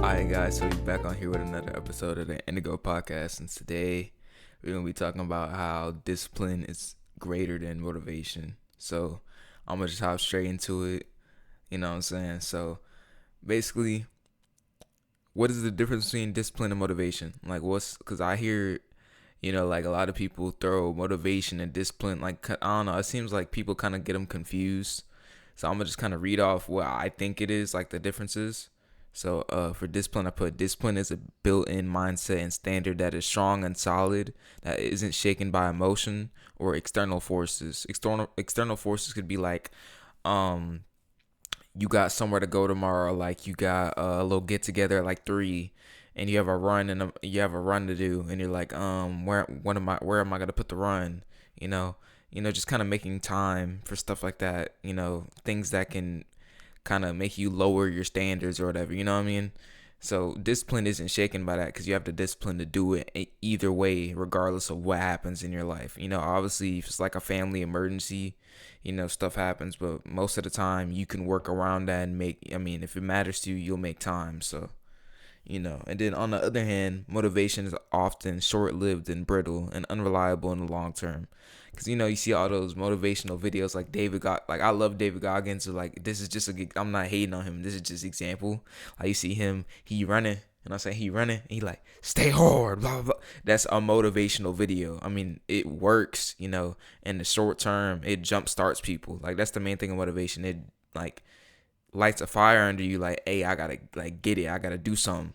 Alright guys, so we're back on here with another episode of the Indigo podcast, and today we're gonna be talking about how discipline is greater than motivation. So I'm gonna just hop straight into it, you know what I'm saying? So basically, what is the difference between discipline and motivation? Like cause I hear, like a lot of people throw motivation and discipline, like, I don't know, it seems like people kind of get them confused. So I'm gonna just kind of read off what I think it is, like the differences. So for discipline, I put discipline is a built-in mindset and standard that is strong and solid, that isn't shaken by emotion or external forces. External forces could be like, um, you got somewhere to go tomorrow, like you got a little get together at like 3, and you have a run and you have a run to do, and you're like, where am I gonna put the run? You know, just kind of making time for stuff like that. Things that can kind of make you lower your standards or whatever. You know what I mean? So discipline isn't shaken by that because you have the discipline to do it either way, regardless of what happens in your life. Obviously, if it's like a family emergency, stuff happens, but most of the time you can work around that and if it matters to you, you'll make time. So, and then on the other hand, motivation is often short-lived and brittle and unreliable in the long term. Because you see all those motivational videos like I love David Goggins. So like, this is just I'm not hating on him, this is just example. Like, you see him, he running, and I say he running, and he like, stay hard, blah blah blah. That's a motivational video. It works, in the short term. It jump starts people. Like, that's the main thing of motivation. It like lights a fire under you, like, hey, I gotta like get it, I gotta do something.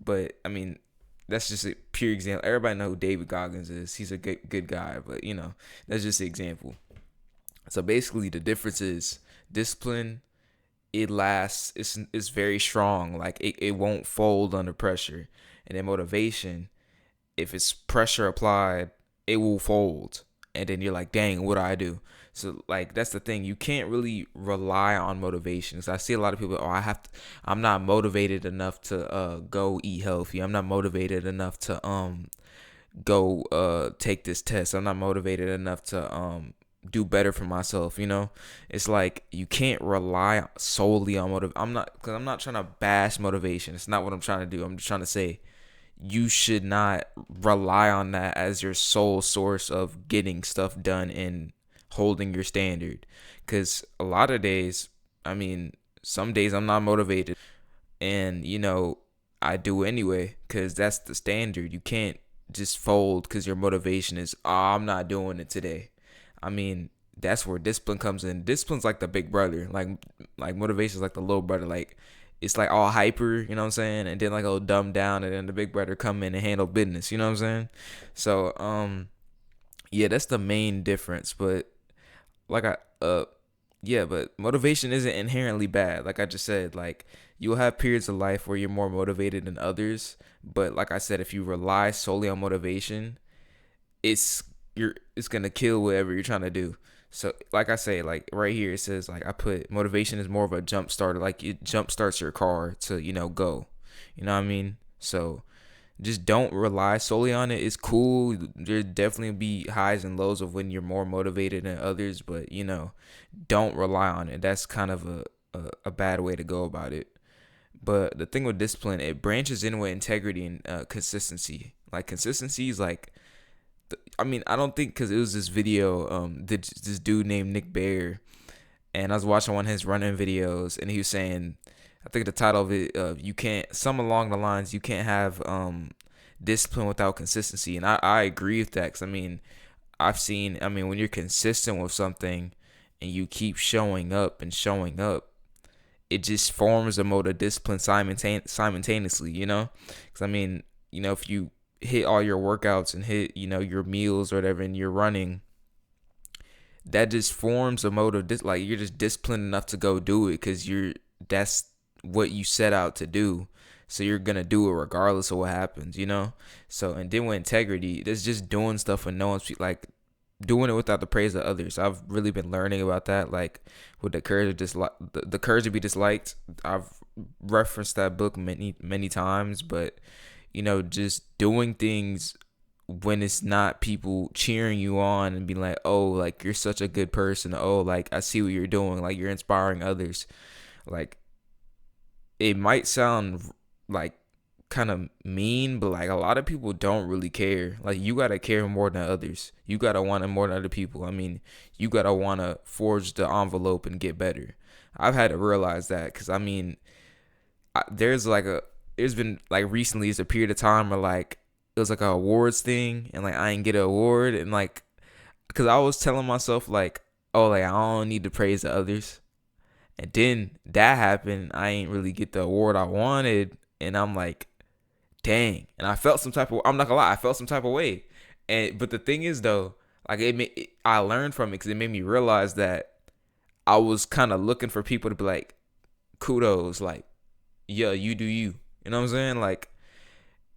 But that's just a pure example. Everybody know who David Goggins is. He's a good guy, but that's just an example. So basically, the difference is discipline. It lasts. It's very strong. Like, it won't fold under pressure. And then motivation, if it's pressure applied, it will fold. And then you're like, dang, what do I do? So like, that's the thing. You can't really rely on motivation. Cause I see a lot of people. I'm not motivated enough to go eat healthy. I'm not motivated enough to go take this test. I'm not motivated enough to do better for myself. It's like, you can't rely solely on I'm not trying to bash motivation. It's not what I'm trying to do. I'm just trying to say, you should not rely on that as your sole source of getting stuff done and holding your standard. Because a lot of days, some days I'm not motivated, and I do anyway because that's the standard. You can't just fold because your motivation is, I'm not doing it today. That's where discipline comes in. Discipline's like the big brother. Like motivation's like the little brother. Like, it's like all hyper, you know what I'm saying? And then like a little dumbed down, and then the big brother come in and handle business, you know what I'm saying? So, yeah, that's the main difference. But like but motivation isn't inherently bad. Like I just said, like, you'll have periods of life where you're more motivated than others. But like I said, if you rely solely on motivation, it's it's gonna kill whatever you're trying to do. So like I say, like right here, it says, like, I put motivation is more of a jump starter. Like, it jump starts your car to go. You know what I mean? So just don't rely solely on it. It's cool. There definitely be highs and lows of when you're more motivated than others, but don't rely on it. That's kind of a bad way to go about it. But the thing with discipline, it branches in with integrity and consistency. Like, consistency is like, I don't think, because it was this video, this dude named Nick Bear, and I was watching one of his running videos, and he was saying, I think the title of it, you can't, some along the lines, you can't have discipline without consistency. And I agree with that, because I've seen, when you're consistent with something and you keep showing up and showing up, it just forms a mode of discipline simultaneously, because if you hit all your workouts and hit your meals or whatever, and you're running, that just forms a mode of like, you're just disciplined enough to go do it because that's what you set out to do. So you're gonna do it regardless of what happens. So, and then with integrity, that's just doing stuff with no one's, like, doing it without the praise of others. I've really been learning about that, like, with the courage the courage to be disliked. I've referenced that book many times, but just doing things when it's not people cheering you on and being like, oh, like, you're such a good person, oh, like, I see what you're doing, like, you're inspiring others. Like, it might sound like kind of mean, but like a lot of people don't really care. Like you gotta care more than others. You gotta want it more than other people. I mean, you gotta want to forge the envelope and get better. I've had to realize that because I mean, there's been like recently it's a period of time where like it was like a awards thing and like I didn't get an award and like because I was telling myself like, oh, like I don't need to praise the others. And then that happened. I ain't really get the award I wanted, and I'm like, dang. And I felt some type of. I'm not gonna lie, I felt some type of way. And but the thing is though, like I learned from it because it made me realize that I was kind of looking for people to be like, kudos, like, yeah, you do you. You know what I'm saying? Like,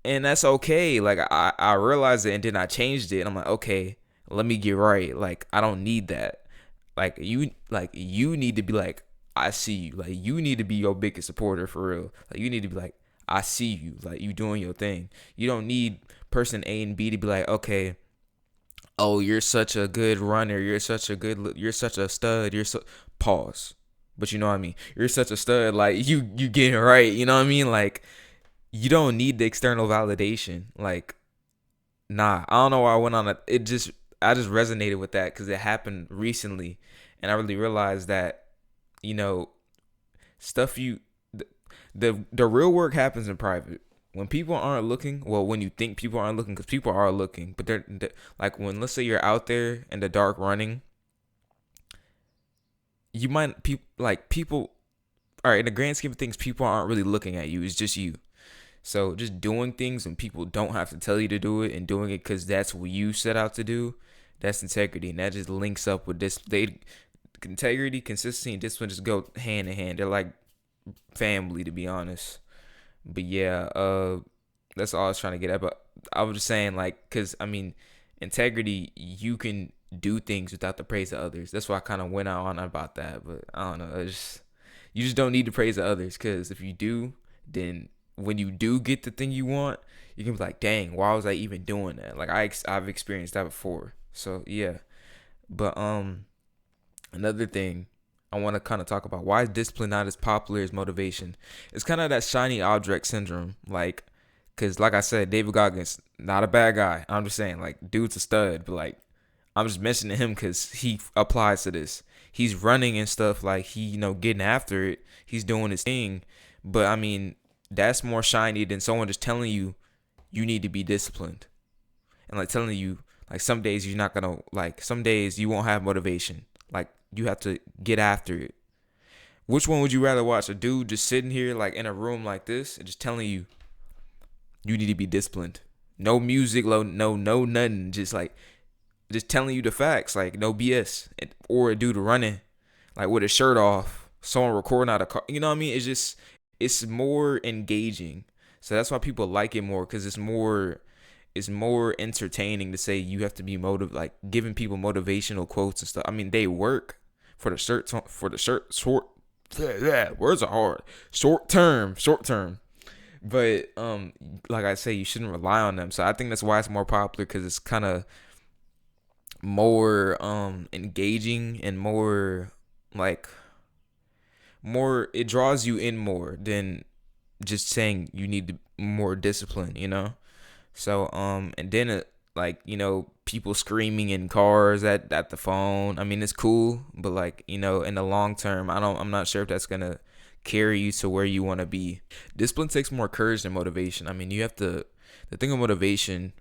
and that's okay. Like I realized it, and then I changed it. And I'm like, okay, let me get right. Like I don't need that. Like you need to be like, I see you. Like you need to be your biggest supporter for real. Like you need to be like, I see you. Like you doing your thing. You don't need person A and B to be like, okay, oh, you're such a good runner. You're such a stud. You're so pause. But you know what I mean? You're such a stud. Like you getting right. You know what I mean? Like you don't need the external validation. Like nah, I don't know why I went on it. I just resonated with that because it happened recently, and I really realized that you know stuff you the real work happens in private. When people aren't looking, well, when you think people aren't looking, because people are looking, but they're like when let's say you're out there in the dark running, you might people. All right, in the grand scheme of things, people aren't really looking at you. It's just you. So just doing things when people don't have to tell you to do it and doing it because that's what you set out to do, that's integrity. And that just links up with this. Integrity, consistency, and discipline just go hand in hand. They're like family, to be honest. But yeah, that's all I was trying to get at. But I was just saying, like, because I mean, integrity, you can do things without the praise of others. That's why I kind of went on about that. But I don't know. You just don't need the praise of others because if you do, then when you do get the thing you want, you can be like, dang, why was I even doing that? Like I've experienced that before. So yeah, but another thing I want to kind of talk about, why is discipline not as popular as motivation? It's kind of that shiny object syndrome, like, cause like I said, David Goggins, not a bad guy. I'm just saying, like, dude's a stud, but like, I'm just mentioning him because he applies to this. He's running and stuff, like he, getting after it. He's doing his thing, but I mean, that's more shiny than someone just telling you you need to be disciplined and like telling you like some days you're not gonna like some days you won't have motivation. Like you have to get after it. Which one would you rather watch? A dude just sitting here like in a room like this and just telling you you need to be disciplined. No music, no nothing. Just telling you the facts, like no BS. Or a dude running like with his shirt off, someone recording out a car. You know what I mean? It's more engaging. So that's why people like it more because it's more entertaining to say you have to be like giving people motivational quotes and stuff. I mean, they work for the short words are hard. Short term. But like I say, you shouldn't rely on them. So I think that's why it's more popular because it's kind of more engaging and more like more it draws you in more than just saying you need more discipline. So and then like people screaming in cars at the phone. I mean it's cool, but like in the long term, I'm not sure if that's gonna carry you to where you want to be. Discipline takes more courage than motivation. I mean you have to the thing of motivation,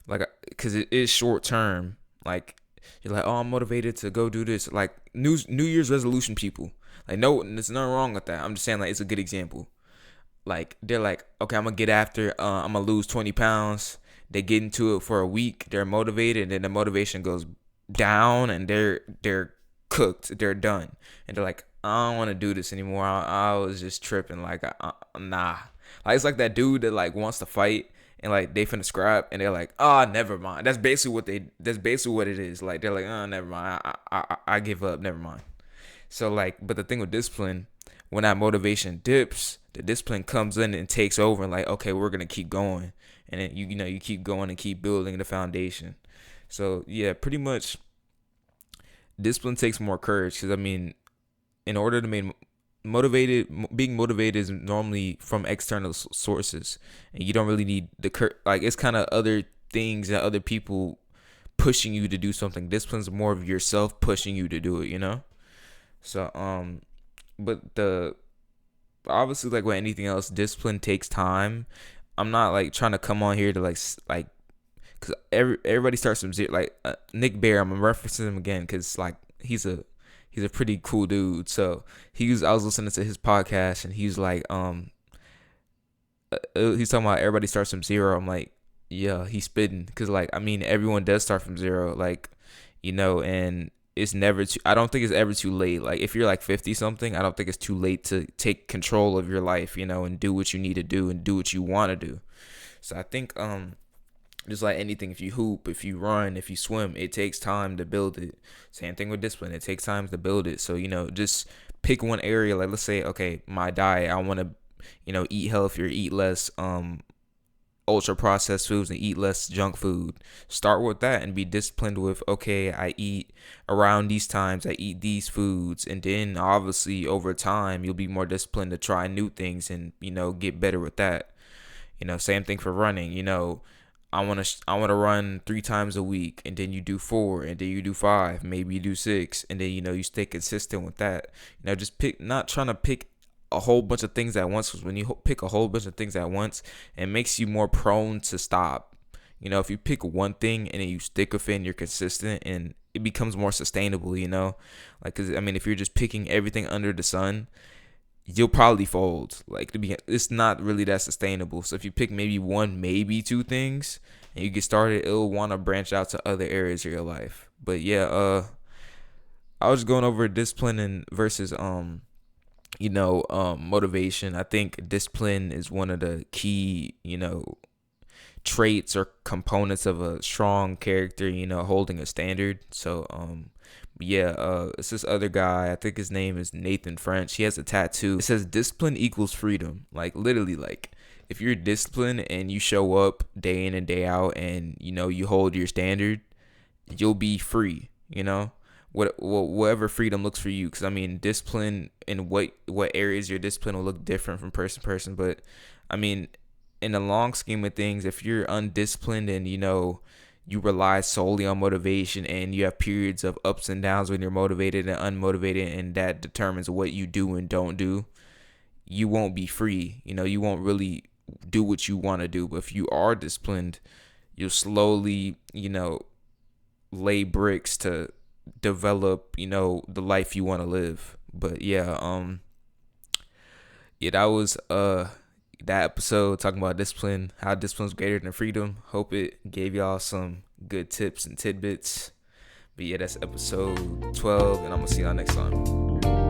like because it is short term. Like you're like, oh, I'm motivated to go do this. Like New Year's resolution people. Like no, there's nothing wrong with that. I'm just saying like it's a good example. Like they're like, okay, I'm gonna get after. I'm gonna lose 20 pounds. They get into it for a week. They're motivated, and then the motivation goes down, and they're cooked. They're done, and they're like, I don't want to do this anymore. I was just tripping. Like, nah. Like it's like that dude that like wants to fight, and like they finna scrap, and they're like, oh, never mind. That's basically what it is. Like they're like, oh, never mind. I give up. Never mind. So like, but the thing with discipline, when that motivation dips, the discipline comes in and takes over and like, okay, we're gonna keep going, and then you keep going and keep building the foundation. So yeah, pretty much, discipline takes more courage because I mean, in order to being motivated is normally from external sources, and you don't really need like it's kind of other things and other people pushing you to do something. Discipline's more of yourself pushing you to do it, you know. So but the obviously, like with anything else, discipline takes time. I'm not like trying to come on here to like because everybody starts from zero. Like Nick Bear, I'm referencing him again because like he's a pretty cool dude. So I was listening to his podcast, and he's like he's talking about everybody starts from zero. I'm like, yeah, he's spitting because like I mean everyone does start from zero, like, you know. And it's never too, I don't think it's ever too late. Like if you're like 50 something, I don't think it's too late to take control of your life, you know, and do what you need to do and do what you want to do. So I think just like anything, if you hoop, if you run, if you swim, it takes time to build it. Same thing with discipline, it takes time to build it. So, you know, just pick one area. Like let's say, okay, my diet, I want to, you know, eat healthier, eat less ultra processed foods, and eat less junk food. Start with that and be disciplined with, okay, I eat around these times, I eat these foods, and then obviously over time you'll be more disciplined to try new things and, you know, get better with that. You know, same thing for running. You know, I want to run 3 times a week, and then you do 4, and then you do 5, maybe you do 6, and then, you know, you stay consistent with that. You know, just not trying to pick a whole bunch of things at once, because when you pick a whole bunch of things at once, it makes you more prone to stop. You know, if you pick one thing and then you stick with it and you're consistent, and it becomes more sustainable, you know, like, cause I mean, if you're just picking everything under the sun, you'll probably fold. Like it's not really that sustainable. So if you pick maybe one, maybe 2 things, and you get started, it'll want to branch out to other areas of your life. But yeah, I was going over discipline and versus motivation. I think discipline is one of the key, you know, traits or components of a strong character, you know, holding a standard. So yeah, it's this other guy, I think his name is Nathan French. He has a tattoo. It says discipline equals freedom. Like literally, like if you're disciplined and you show up day in and day out, and, you know, you hold your standard, you'll be free, you know. Whatever freedom looks for you, because I mean discipline in what areas your discipline will look different from person to person. But I mean, in the long scheme of things, if you're undisciplined and, you know, you rely solely on motivation, and you have periods of ups and downs when you're motivated and unmotivated, and that determines what you do and don't do, you won't be free. You know, you won't really do what you want to do. But if you are disciplined, you'll slowly, you know, lay bricks to develop, you know, the life you want to live. But yeah, that was that episode talking about discipline, how discipline's greater than freedom. Hope it gave y'all some good tips and tidbits. But yeah, that's episode 12, and I'm gonna see y'all next time.